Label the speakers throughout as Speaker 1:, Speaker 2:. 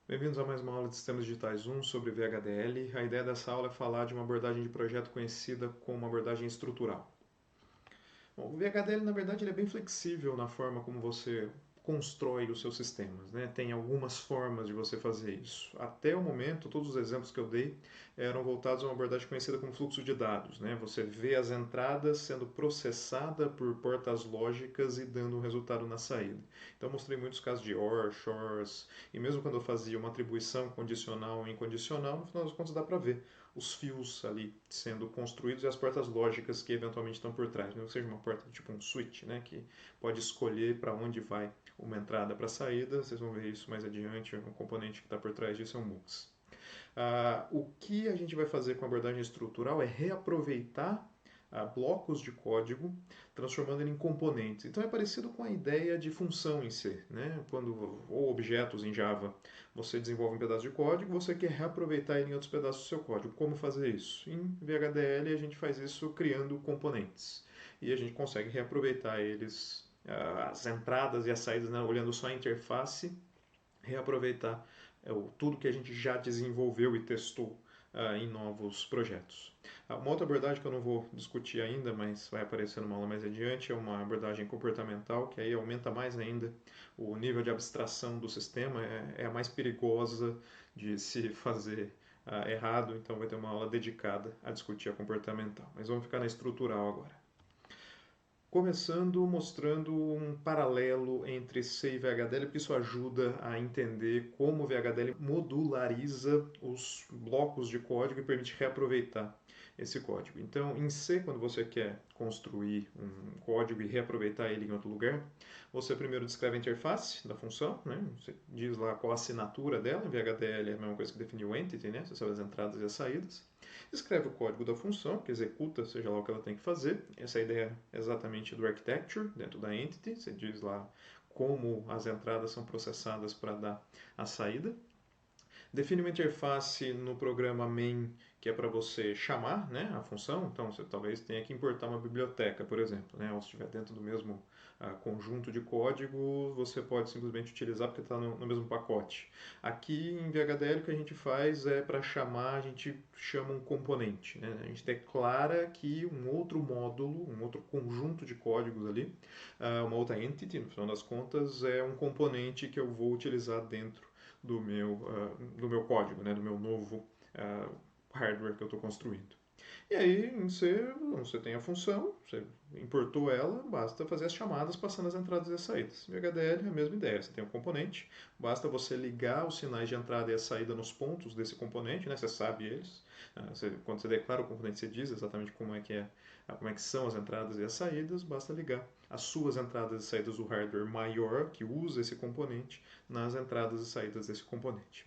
Speaker 1: Bem-vindos a mais uma aula de Sistemas Digitais 1 sobre VHDL. A ideia dessa aula é falar de uma abordagem de projeto conhecida como abordagem estrutural. Bom, o VHDL, na verdade, ele é bem flexível na forma como você constrói os seus sistemas, né? Tem algumas formas de você fazer isso. Até o momento, todos os exemplos que eu dei eram voltados a uma abordagem conhecida como fluxo de dados, né? Você vê as entradas sendo processada por portas lógicas e dando um resultado na saída. Então, mostrei muitos casos de OR, SHORs, e mesmo quando eu fazia uma atribuição condicional ou incondicional, no final das contas dá para ver os fios ali sendo construídos e as portas lógicas que eventualmente estão por trás. Não seja uma porta tipo um switch, né, que pode escolher para onde vai uma entrada para saída. Vocês vão ver isso mais adiante. Um componente que está por trás disso é um MUX. O que a gente vai fazer com a abordagem estrutural é reaproveitar blocos de código, transformando ele em componentes. Então é parecido com a ideia de função em C, né? Quando ou objetos em Java, você desenvolve um pedaço de código, você quer reaproveitar ele em outros pedaços do seu código. Como fazer isso? Em VHDL a gente faz isso criando componentes e a gente consegue reaproveitar eles, as entradas e as saídas, né? Olhando só a interface, reaproveitar tudo que a gente já desenvolveu e testou em novos projetos. Uma outra abordagem que eu não vou discutir ainda, mas vai aparecer numa aula mais adiante, é uma abordagem comportamental, que aí aumenta mais ainda o nível de abstração do sistema, é a mais perigosa de se fazer errado, então vai ter uma aula dedicada a discutir a comportamental. Mas vamos ficar na estrutural agora. Começando mostrando um paralelo entre C e VHDL, porque isso ajuda a entender como o VHDL modulariza os blocos de código e permite reaproveitar esse código. Então, em C, quando você quer construir um código e reaproveitar ele em outro lugar, você primeiro descreve a interface da função, né? Você diz lá qual a assinatura dela. Em VHDL é a mesma coisa que definir o entity, né? Você sabe as entradas e as saídas. Escreve o código da função, que executa, seja lá o que ela tem que fazer. Essa é a ideia exatamente do architecture, dentro da entity. Você diz lá como as entradas são processadas para dar a saída. Define uma interface no programa main que é para você chamar, né, a função. Então você talvez tenha que importar uma biblioteca, por exemplo, né, ou se estiver dentro do mesmo conjunto de código, você pode simplesmente utilizar porque está no mesmo pacote. Aqui em VHDL o que a gente faz é para chamar, a gente chama um componente. Né? A gente declara que um outro módulo, um outro conjunto de códigos ali, uma outra entity, no final das contas, é um componente que eu vou utilizar dentro do meu código, né, do meu novo hardware que eu estou construindo. E aí, você tem a função, você importou ela, basta fazer as chamadas passando as entradas e as saídas. Em HDL é a mesma ideia, você tem um componente, basta você ligar os sinais de entrada e a saída nos pontos desse componente, né? Você sabe eles. Quando você declara o componente, você diz exatamente como é que são as entradas e as saídas, basta ligar as suas entradas e saídas do hardware maior que usa esse componente nas entradas e saídas desse componente.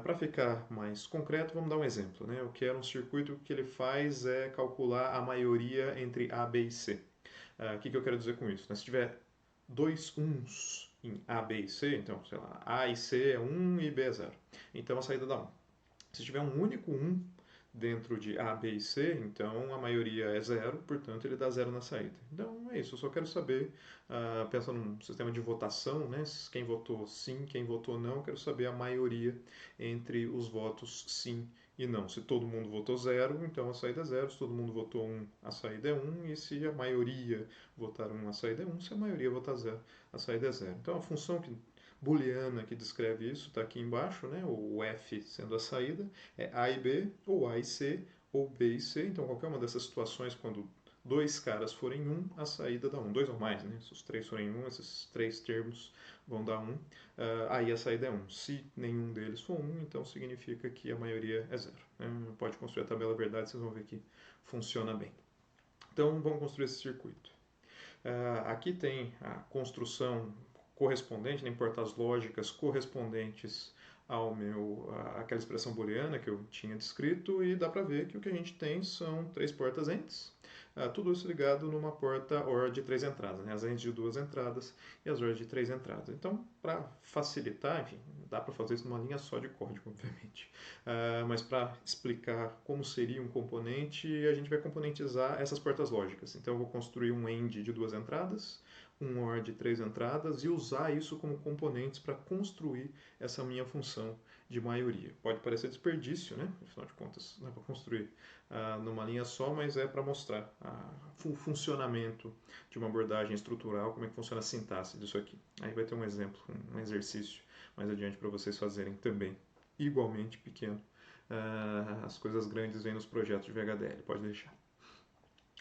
Speaker 1: Para ficar mais concreto, vamos dar um exemplo. Né? Eu quero um circuito que ele faz é calcular a maioria entre A, B e C. O que eu quero dizer com isso? Né? Se tiver dois uns em A, B e C, então, sei lá, A e C é 1 e B é 0. Então a saída dá 1. Se tiver um único 1 dentro de A, B e C, então a maioria é zero, portanto ele dá zero na saída. Então é isso, eu só quero saber, pensando num sistema de votação, né, quem votou sim, quem votou não, eu quero saber a maioria entre os votos sim e não. Se todo mundo votou zero, então a saída é zero, se todo mundo votou um, a saída é 1, e se a maioria votar 1, a saída é 1, se a maioria votar zero, a saída é zero. Então a função booleana que descreve isso está aqui embaixo, né? O F sendo a saída, é A e B, ou A e C, ou B e C. Então, qualquer uma dessas situações, quando dois caras forem um, a saída dá um. Dois ou mais, né? Se os três forem um, esses três termos vão dar um. Aí a saída é um. Se nenhum deles for um, então significa que a maioria é zero. Pode construir a tabela verdade, vocês vão ver que funciona bem. Então, vamos construir esse circuito. Aqui tem a construção correspondente, né, importar as lógicas correspondentes àquela expressão booleana que eu tinha descrito, e dá para ver que o que a gente tem são três portas ents, tudo isso ligado numa porta OR de três entradas, né, as ents de duas entradas e as OR de três entradas. Então, para facilitar, enfim, dá para fazer isso numa linha só de código, obviamente, mas para explicar como seria um componente, a gente vai componentizar essas portas lógicas. Então, eu vou construir um end de duas entradas, um OR de 3 entradas e usar isso como componentes para construir essa minha função de maioria. Pode parecer desperdício, né? Afinal de contas, dá para construir numa linha só, mas é para mostrar o funcionamento de uma abordagem estrutural, como é que funciona a sintaxe disso aqui. Aí vai ter um exemplo, um exercício mais adiante para vocês fazerem também, igualmente pequeno. As coisas grandes vêm nos projetos de VHDL, pode deixar.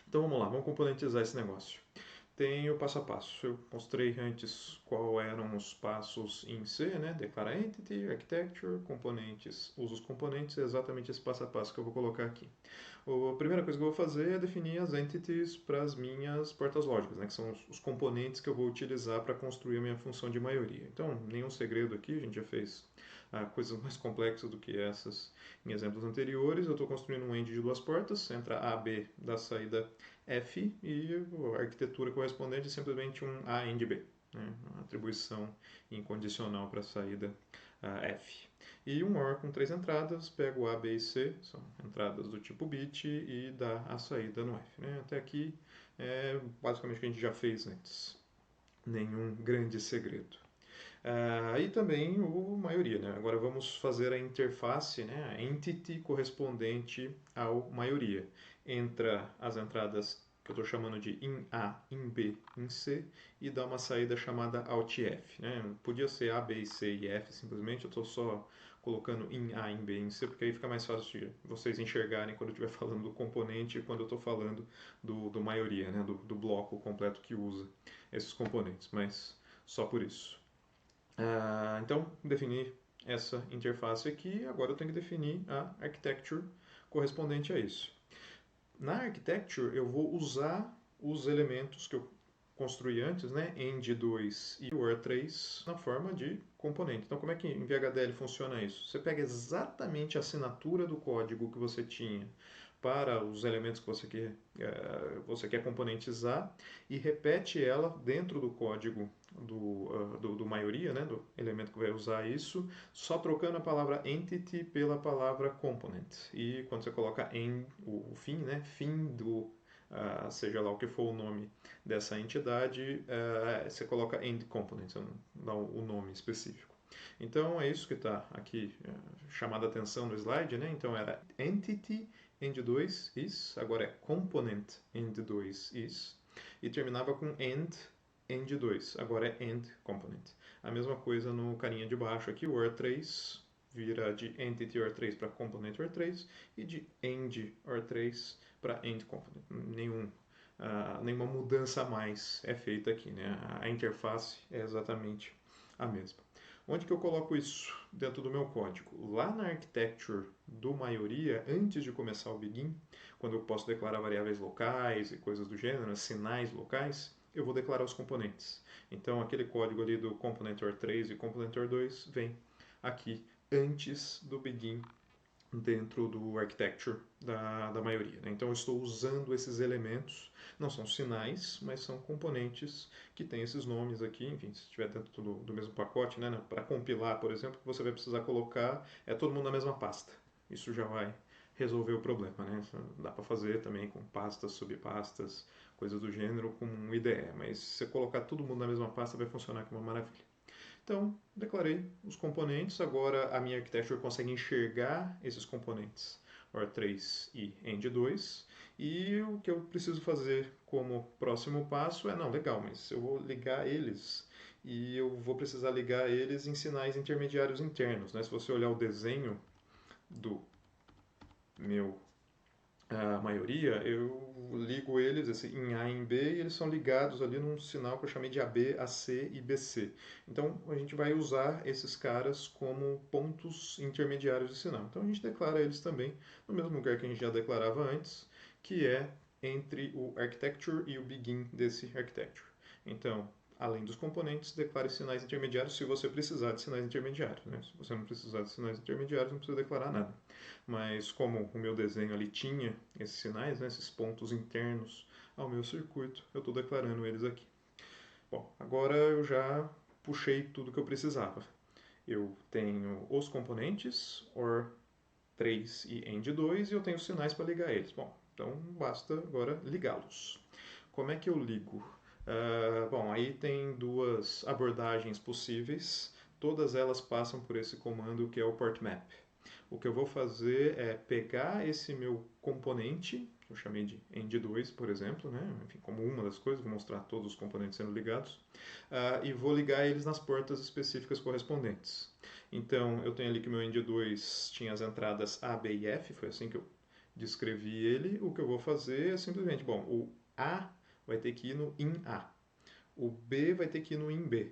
Speaker 1: Então vamos lá, vamos componentizar esse negócio. Tem o passo a passo. Eu mostrei antes qual eram os passos em C, né? Declarar Entity, Architecture, componentes, usa os componentes, é exatamente esse passo a passo que eu vou colocar aqui. A primeira coisa que eu vou fazer é definir as entities para as minhas portas lógicas, né? Que são os componentes que eu vou utilizar para construir a minha função de maioria. Então, nenhum segredo aqui, a gente já fez coisas mais complexas do que essas em exemplos anteriores. Eu estou construindo um end de duas portas, entra A, B da saída F e a arquitetura correspondente é simplesmente um A AND B, né? Uma atribuição incondicional para a saída F. E um OR com 3 entradas, pego A, B e C, são entradas do tipo bit, e dá a saída no F. Né? Até aqui é basicamente o que a gente já fez antes. Nenhum grande segredo. E também o maioria, né? Agora vamos fazer a interface, né? A entity correspondente ao maioria. Entra as entradas que eu estou chamando de in A, in B, in C e dá uma saída chamada OutF, né? Podia ser A, B, C e F simplesmente, eu estou só colocando in A, in B, in C, porque aí fica mais fácil de vocês enxergarem quando eu estiver falando do componente e quando eu estou falando do maioria, né? Do bloco completo que usa esses componentes, mas só por isso. Então, defini essa interface aqui, agora eu tenho que definir a architecture correspondente a isso. Na architecture, eu vou usar os elementos que eu construí antes, né, end2 e or3, na forma de componente. Então, como é que em VHDL funciona isso? Você pega exatamente a assinatura do código que você tinha para os elementos que você quer componentizar e repete ela dentro do código do maioria, né, do elemento que vai usar isso, só trocando a palavra entity pela palavra component. E quando você coloca o fim, né, fim do seja lá o que for o nome dessa entidade, você coloca end component, você não dá o nome específico. Então é isso que está aqui chamado a atenção no slide, né? Então era entity end2 is, agora é component end2 is, e terminava com end2, agora é end component. A mesma coisa no carinha de baixo aqui, o OR3 vira de entity OR3 para component OR3 e de end OR3 para end component. Nenhuma mudança a mais é feita aqui, né? A interface é exatamente a mesma. Onde que eu coloco isso dentro do meu código? Lá na architecture do maioria, antes de começar o begin, quando eu posso declarar variáveis locais e coisas do gênero, sinais locais, eu vou declarar os componentes. Então, aquele código ali do componentor3 e componentor2 vem aqui antes do begin dentro do architecture da maioria. Né? Então eu estou usando esses elementos, não são sinais, mas são componentes que têm esses nomes aqui, enfim, se estiver dentro do mesmo pacote, né? Para compilar, por exemplo, que você vai precisar colocar todo mundo na mesma pasta. Isso já vai resolver o problema, né? Dá para fazer também com pastas, subpastas, coisas do gênero, com um IDE, mas se você colocar todo mundo na mesma pasta vai funcionar como uma maravilha. Então, declarei os componentes, agora a minha architecture consegue enxergar esses componentes OR3 e END2, e o que eu preciso fazer como próximo passo é, não, legal, mas eu vou ligar eles, e eu vou precisar ligar eles em sinais intermediários internos. Né? Se você olhar o desenho do meu a maioria, eu ligo eles assim, em A e em B e eles são ligados ali num sinal que eu chamei de AB, AC e BC. Então a gente vai usar esses caras como pontos intermediários de sinal. Então a gente declara eles também no mesmo lugar que a gente já declarava antes, que é entre o architecture e o begin desse architecture. Então, além dos componentes, declare sinais intermediários se você precisar de sinais intermediários. Né? Se você não precisar de sinais intermediários, não precisa declarar nada. Mas como o meu desenho ali tinha esses sinais, né, esses pontos internos ao meu circuito, eu estou declarando eles aqui. Bom, agora eu já puxei tudo que eu precisava. Eu tenho os componentes, OR3 e END2, e eu tenho sinais para ligar eles. Bom, então basta agora ligá-los. Como é que eu ligo? Bom, aí tem duas abordagens possíveis, todas elas passam por esse comando que é o portmap. O que eu vou fazer é pegar esse meu componente, que eu chamei de end2, por exemplo, né? Enfim, como uma das coisas, vou mostrar todos os componentes sendo ligados, e vou ligar eles nas portas específicas correspondentes. Então, eu tenho ali que o meu end2 tinha as entradas A, B e F, foi assim que eu descrevi ele. O que eu vou fazer é simplesmente, bom, o A vai ter que ir no in A, o B vai ter que ir no in B,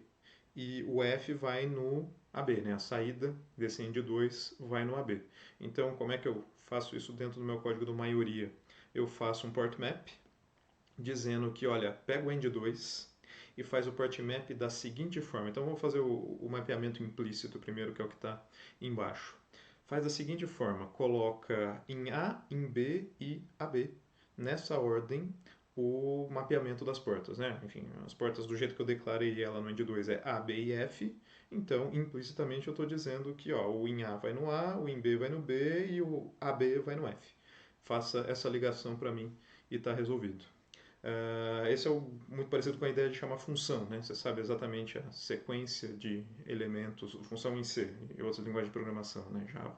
Speaker 1: e o F vai no AB, né? A saída desse end2 vai no AB. Então, como é que eu faço isso dentro do meu código do maioria? Eu faço um port map dizendo que, olha, pega o end2 e faz o port map da seguinte forma. Então, vamos fazer o mapeamento implícito primeiro, que é o que está embaixo. Faz da seguinte forma, coloca em A, em B e AB, nessa ordem, o mapeamento das portas, né? Enfim, as portas do jeito que eu declarei ela no end2 é A, B e F, então implicitamente eu estou dizendo que ó, o in A vai no A, o in B vai no B e o AB vai no F. Faça essa ligação para mim e está resolvido. Esse é muito parecido com a ideia de chamar função, né? Você sabe exatamente a sequência de elementos, função em C e outras linguagens de programação, né? Java,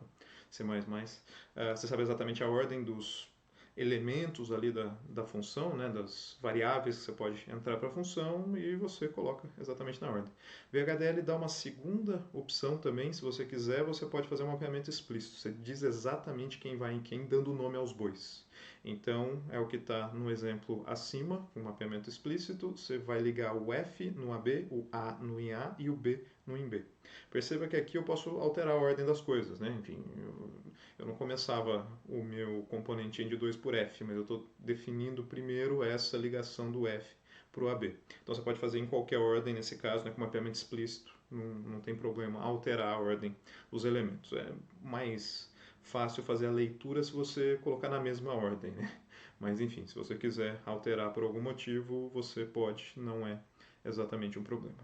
Speaker 1: C++. Você sabe exatamente a ordem dos elementos ali da função, né? Das variáveis que você pode entrar para a função e você coloca exatamente na ordem. VHDL dá uma segunda opção também, se você quiser, você pode fazer um mapeamento explícito. Você diz exatamente quem vai em quem, dando nome aos bois. Então, é o que está no exemplo acima, com mapeamento explícito. Você vai ligar o F no AB, o A no em A e o B no em B. Perceba que aqui eu posso alterar a ordem das coisas, né? Enfim, eu não começava o meu componente end2 por F, mas eu estou definindo primeiro essa ligação do F para o AB. Então, você pode fazer em qualquer ordem, nesse caso, né, com mapeamento explícito. Não tem problema alterar a ordem dos elementos. É mais fácil fazer a leitura se você colocar na mesma ordem, né? Mas enfim, se você quiser alterar por algum motivo, você pode, não é exatamente um problema.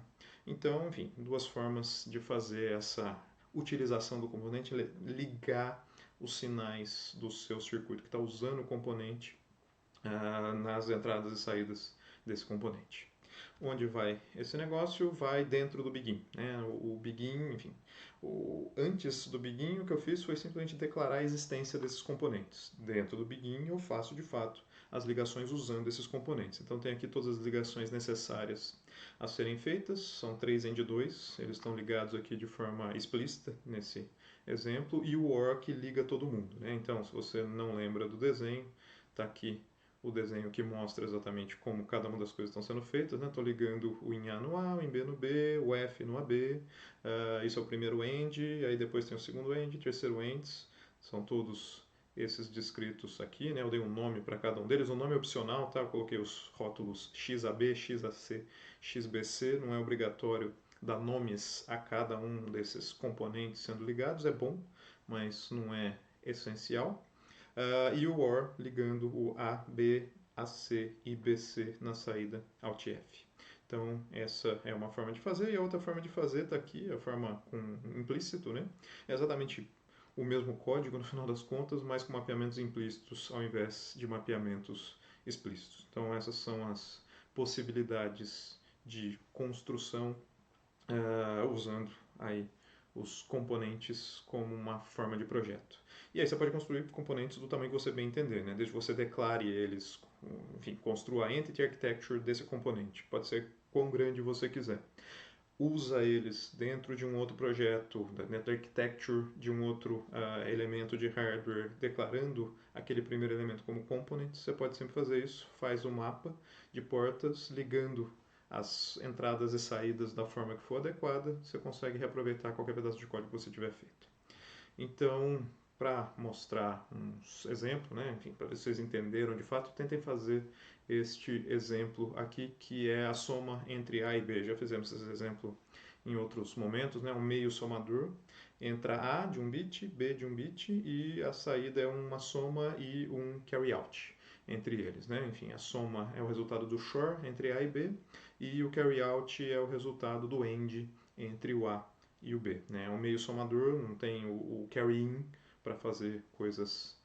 Speaker 1: Então, enfim, duas formas de fazer essa utilização do componente, ligar os sinais do seu circuito que está usando o componente nas entradas e saídas desse componente. Onde vai esse negócio? Vai dentro do begin. Né? O begin, enfim, antes do begin o que eu fiz foi simplesmente declarar a existência desses componentes. Dentro do begin eu faço de fato as ligações usando esses componentes. Então tem aqui todas as ligações necessárias a serem feitas, são 3 end2, eles estão ligados aqui de forma explícita nesse exemplo, e o OR que liga todo mundo. Né? Então, se você não lembra do desenho, está aqui o desenho que mostra exatamente como cada uma das coisas estão sendo feitas. Estou ligando o in A no A, o in B no B, o F no AB. Isso é o primeiro end, aí depois tem o segundo end, terceiro ends. São todos esses descritos aqui, né? Eu dei um nome para cada um deles. O nome é opcional, tá? Eu coloquei os rótulos XAB, XAC, XBC. Não é obrigatório dar nomes a cada um desses componentes sendo ligados. É bom, mas não é essencial. E o OR ligando o A, B, AC e BC na saída Alt F. Então, essa é uma forma de fazer, e a outra forma de fazer está aqui, a forma com implícito, né? É exatamente o mesmo código no final das contas, mas com mapeamentos implícitos ao invés de mapeamentos explícitos. Então, essas são as possibilidades de construção usando aí os componentes como uma forma de projeto. E aí você pode construir componentes do tamanho que você bem entender, né? Desde que você declare eles, enfim, construa a entity architecture desse componente. Pode ser quão grande você quiser. Usa eles dentro de um outro projeto, dentro da architecture de um outro elemento de hardware, declarando aquele primeiro elemento como component. Você pode sempre fazer isso, faz um mapa de portas ligando as entradas e saídas da forma que for adequada, você consegue reaproveitar qualquer pedaço de código que você tiver feito. Então, para mostrar uns exemplos, né, enfim, para vocês entenderam de fato, tentem fazer este exemplo aqui, que é a soma entre A e B. Já fizemos esse exemplo em outros momentos, né, um meio somador. Entra A de um bit, B de um bit, e a saída é uma soma e um carry out entre eles. Né? Enfim, a soma é o resultado do XOR entre A e B, e o carry out é o resultado do AND entre o A e o B. Né? É um meio somador, não tem o carry in para fazer coisas,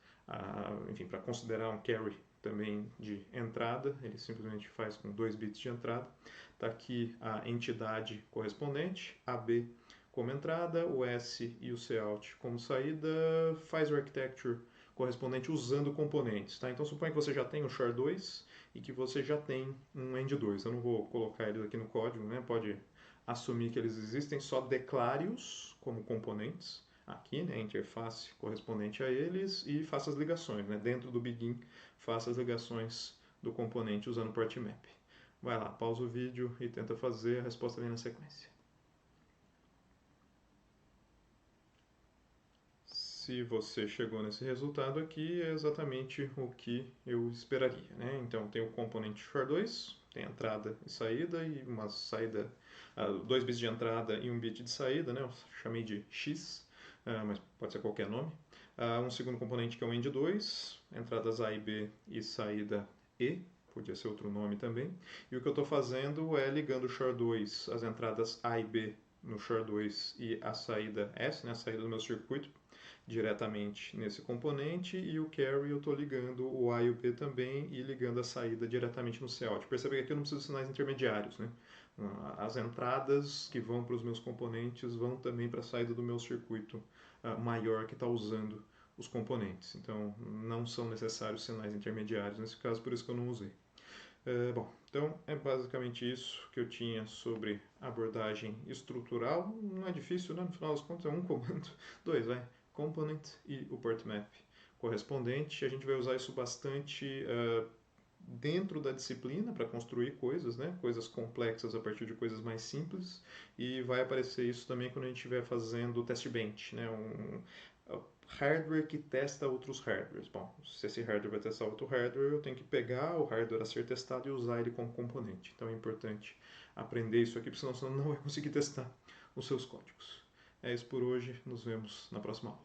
Speaker 1: enfim, para considerar um carry também de entrada, ele simplesmente faz com 2 bits de entrada. Está aqui a entidade correspondente, AB como entrada, o S e o Cout como saída, faz o architecture correspondente usando componentes. Tá? Então suponha que você já tem o SHA-2 e que você já tem um END2. Eu não vou colocar eles aqui no código, né? Pode assumir que eles existem, só declare-os como componentes aqui, né, a interface correspondente a eles e faça as ligações, né, dentro do begin, faça as ligações do componente usando o portmap. Vai lá, pausa o vídeo e tenta fazer, a resposta vem na sequência. Se você chegou nesse resultado aqui, é exatamente o que eu esperaria, né? Então tem o componente SHA-2, tem entrada e saída, e uma saída, 2 bits de entrada e 1 bit de saída, né? Eu chamei de X, mas pode ser qualquer nome. Um segundo componente que é o END2, entradas A e B e saída E, podia ser outro nome também. E o que eu estou fazendo é ligando o SHA-2, as entradas A e B no SHA-2 e a saída S, né, a saída do meu circuito, diretamente nesse componente, e o carry eu estou ligando o A e o B também e ligando a saída diretamente no Cout. Percebe que aqui eu não preciso de sinais intermediários, né? As entradas que vão para os meus componentes vão também para a saída do meu circuito maior que está usando os componentes. Então não são necessários sinais intermediários nesse caso, por isso que eu não usei. Bom, então é basicamente isso que eu tinha sobre abordagem estrutural. Não é difícil, né? No final das contas é um comando, dois, vai, component e o portmap correspondente. A gente vai usar isso bastante dentro da disciplina para construir coisas, né? Coisas complexas a partir de coisas mais simples, e vai aparecer isso também quando a gente estiver fazendo o test bench, né? Hardware que testa outros hardwares. Bom, se esse hardware vai testar outro hardware, eu tenho que pegar o hardware a ser testado e usar ele como componente. Então é importante aprender isso aqui, porque senão você não vai conseguir testar os seus códigos. É isso por hoje, nos vemos na próxima aula.